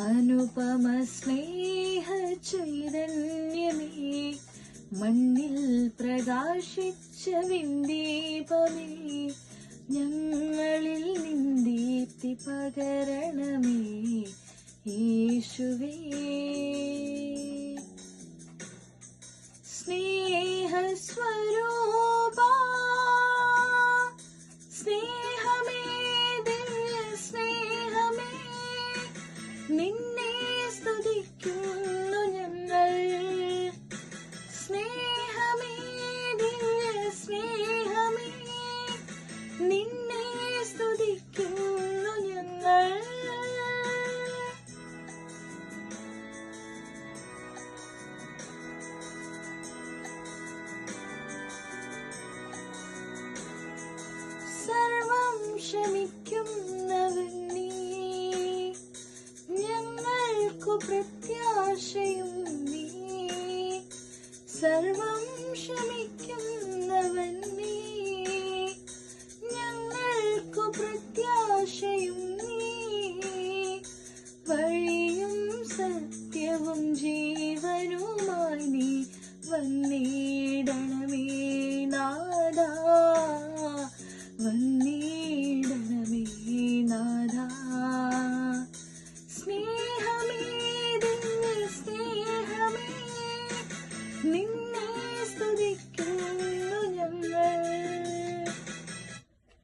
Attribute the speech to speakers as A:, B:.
A: അനുപമ സ്നേഹ ചൈതന്യമേ, മണ്ണിൽ പ്രകാശിച്ച വിന്ദീപമേ, ഞങ്ങളിൽ നിന്ദീപ്തി പകരണമേ യേശുവേ. സ്നേഹസ്വരൂപാ, സ്നേഹമേ, ദിവ്യ സ്നേഹമേ, നിന്നെ സ്തുതിക്കുന്നു ഞങ്ങൾ. സ്നേഹമേ, ദിവ്യ സ്നേഹമേ, നിന്നെ സ്തുതിക്കുന്നു ഞങ്ങൾ. സർവം ക്ഷമിക്കുന്നവൻ നീ, ഞങ്ങൾക്കു പ്രത്യാശയും നീ. സർവം ക്ഷമിക്കുന്നവൻ നീ, ഞങ്ങൾക്കു പ്രത്യാശയും നീ. വഴിയും സത്യവും ജീവനുമായി നീ വന്നേ